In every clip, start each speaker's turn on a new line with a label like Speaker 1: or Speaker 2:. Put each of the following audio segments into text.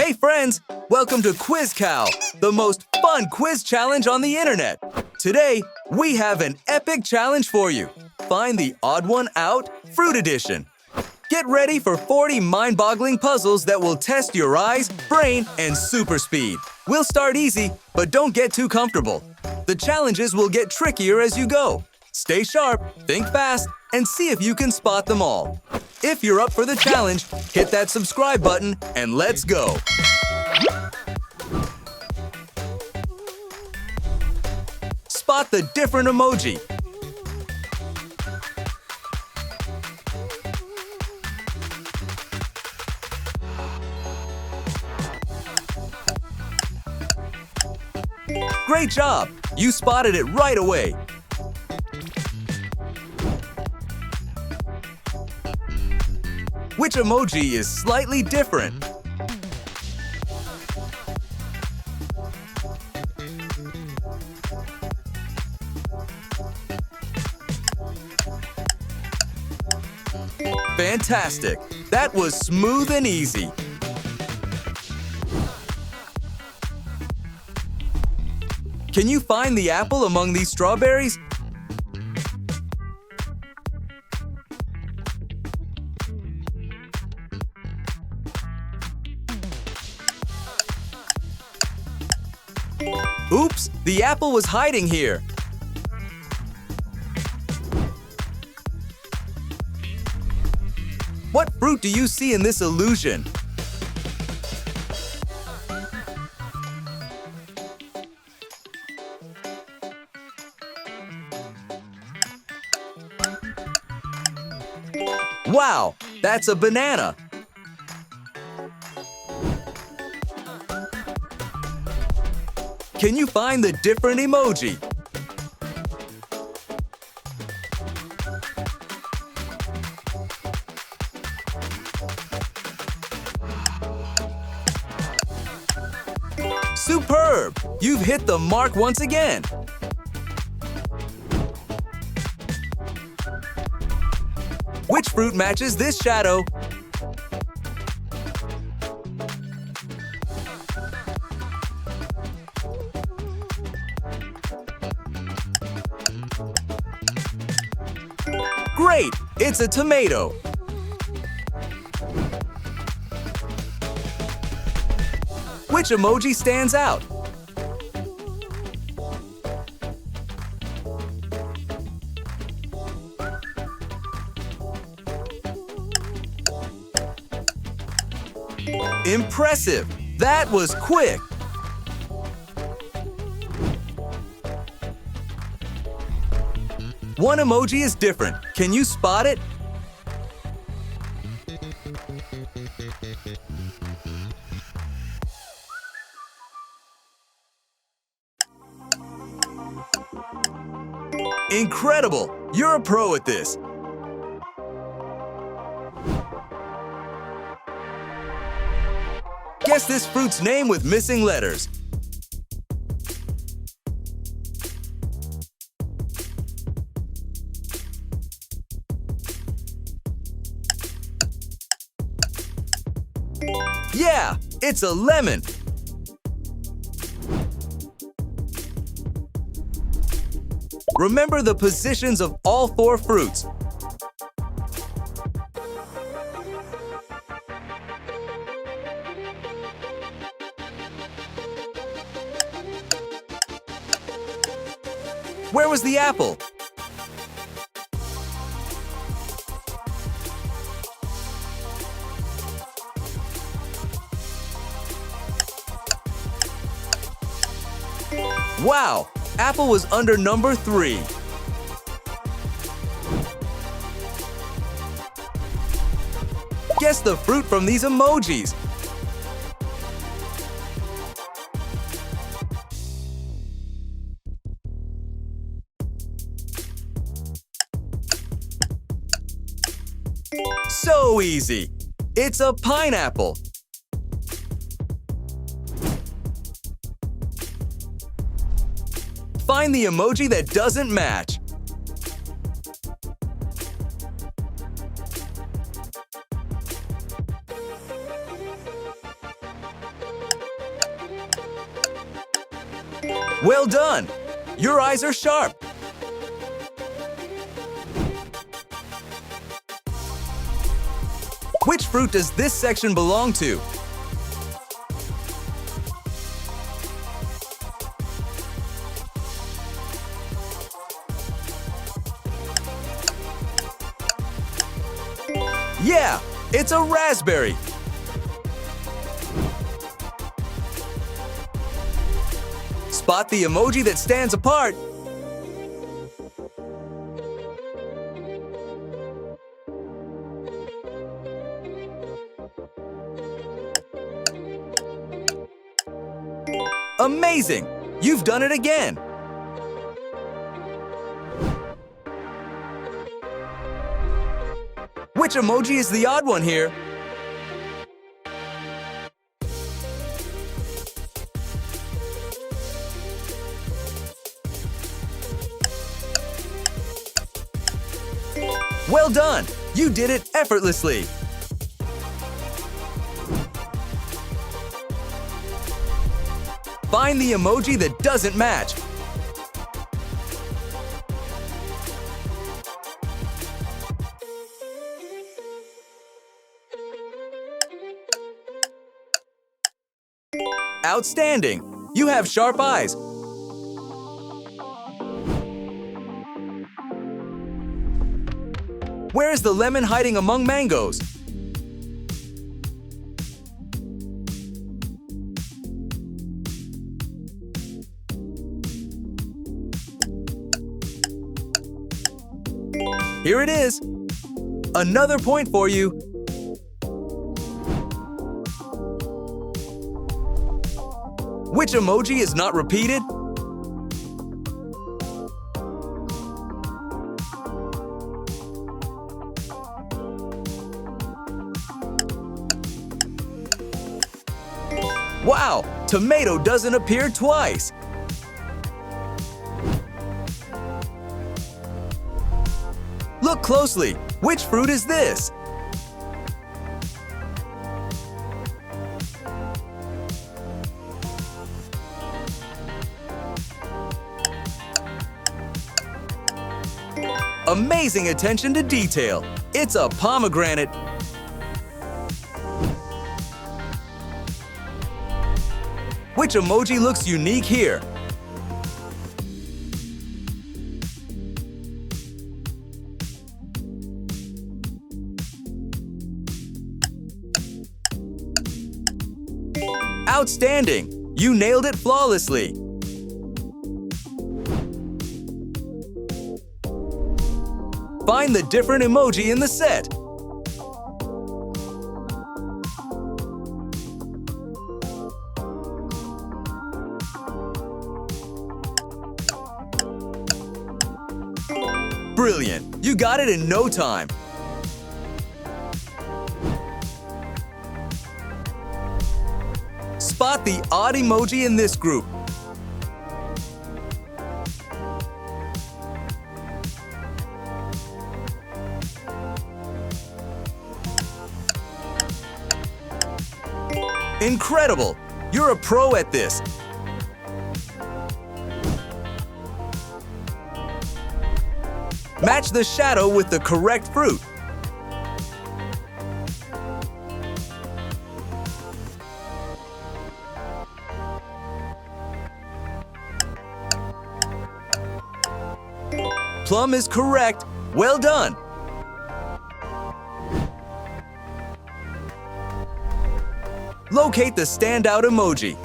Speaker 1: Hey friends, welcome to Quiz Cow, the most fun quiz challenge on the internet. Today, we have an epic challenge for you. Find the odd one out, Fruit Edition. Get ready for 40 mind-boggling puzzles that will test your eyes, brain, and super speed. We'll start easy, but don't get too comfortable. The challenges will get trickier as you go. Stay sharp, think fast, and see if you can spot them all. If you're up for the challenge, hit that subscribe button and let's go. Spot the different emoji. Great job! You spotted it right away. Which emoji is slightly different? Fantastic! That was smooth and easy. Can you find the apple among these strawberries? Oops, the apple was hiding here. What fruit do you see in this illusion? Wow, that's a banana. Can you find the different emoji? Superb! You've hit the mark once again. Which fruit matches this shadow? Great! It's a tomato. Which emoji stands out? Impressive! That was quick! One emoji is different. Can you spot it? Incredible! You're a pro at this. Guess this fruit's name with missing letters. Yeah, it's a lemon. Remember the positions of all four fruits. Where was the apple? Wow! Apple was under number 3. Guess the fruit from these emojis. So easy! It's a pineapple. Find the emoji that doesn't match. Well done! Your eyes are sharp! Which fruit does this section belong to? Yeah, it's a raspberry! Spot the emoji that stands apart. Amazing! You've done it again! Which emoji is the odd one here? Well done! You did it effortlessly! Find the emoji that doesn't match. Outstanding! You have sharp eyes. Where is the lemon hiding among mangoes? Here it is! Another point for you! Which emoji is not repeated? Wow! Tomato doesn't appear twice! Look closely! Which fruit is this? Amazing attention to detail! It's a pomegranate! Which emoji looks unique here? Outstanding! You nailed it flawlessly! Find the different emoji in the set. Brilliant! You got it in no time! Spot the odd emoji in this group. Incredible! You're a pro at this! Match the shadow with the correct fruit. Plum is correct. Well done! Locate the standout emoji.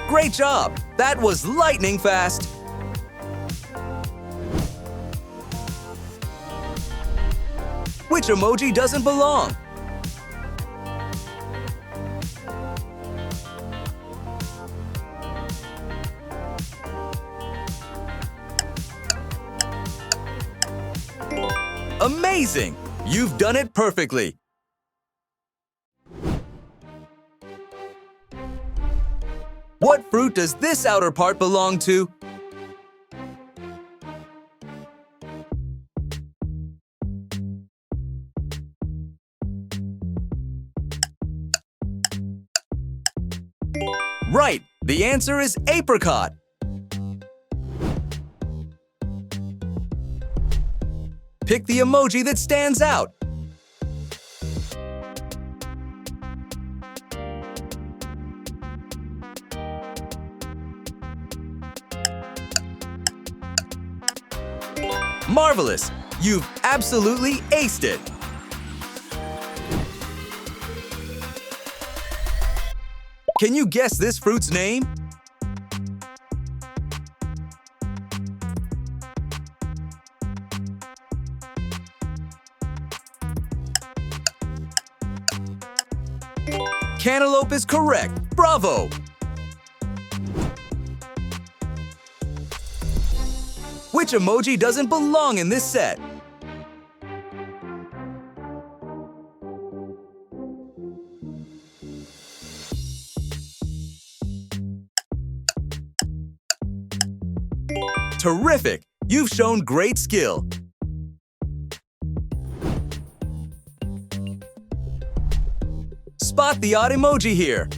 Speaker 1: Great job! That was lightning fast! Which emoji doesn't belong? Amazing! You've done it perfectly! What fruit does this outer part belong to? The answer is apricot. Pick the emoji that stands out. Marvelous! You've absolutely aced it! Can you guess this fruit's name? Cantaloupe is correct! Bravo! Which emoji doesn't belong in this set? Terrific! You've shown great skill. Spot the odd emoji here.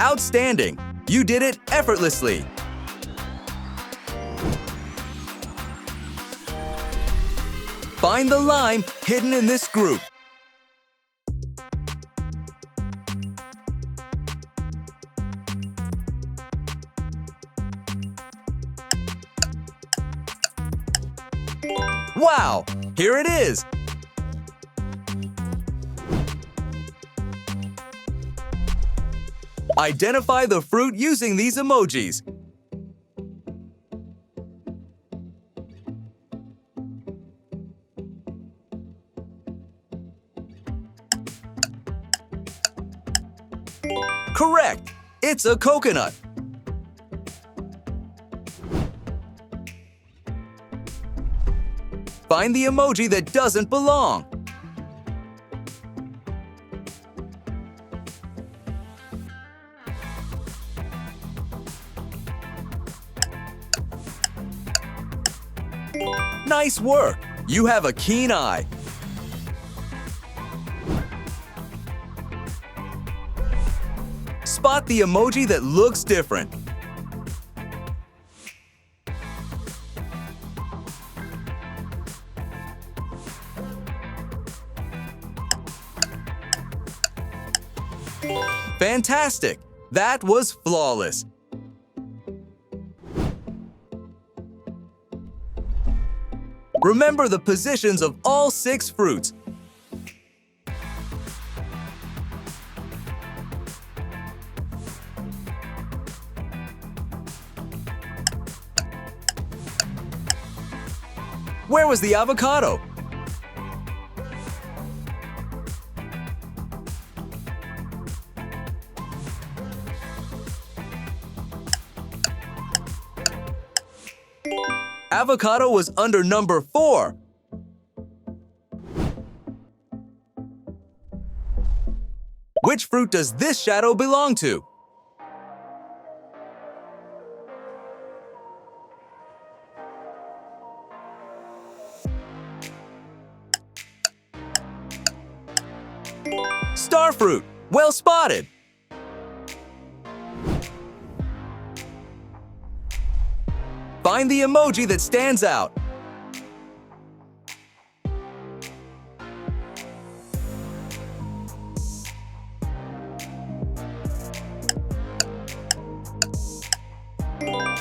Speaker 1: Outstanding! You did it effortlessly. Find the lime hidden in this group. Wow! Here it is! Identify the fruit using these emojis. Correct! It's a coconut. Find the emoji that doesn't belong. Nice work! You have a keen eye. Spot the emoji that looks different. Fantastic! That was flawless. Remember the positions of all 6 fruits. Where was the avocado? Avocado was under number 4. Which fruit does this shadow belong to? Starfruit! Well spotted! Find the emoji that stands out.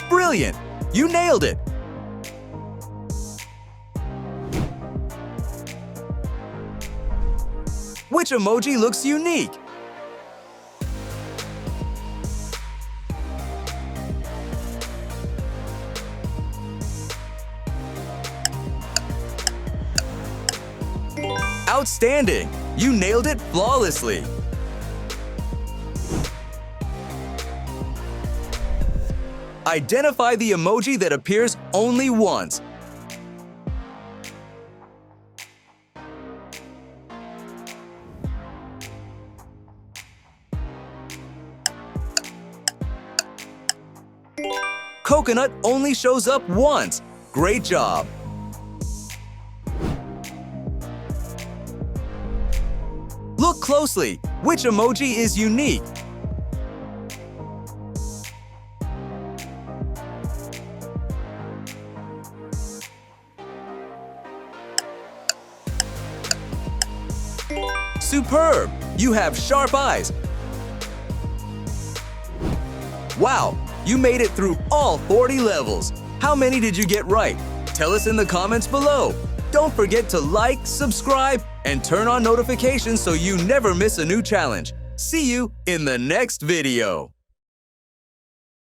Speaker 1: Brilliant! You nailed it! Which emoji looks unique? Outstanding! You nailed it flawlessly! Identify the emoji that appears only once. Coconut only shows up once. Great job! Look closely. Which emoji is unique? Superb! You have sharp eyes. Wow! You made it through all 40 levels. How many did you get right? Tell us in the comments below. Don't forget to like, subscribe, and turn on notifications so you never miss a new challenge. See you in the next video.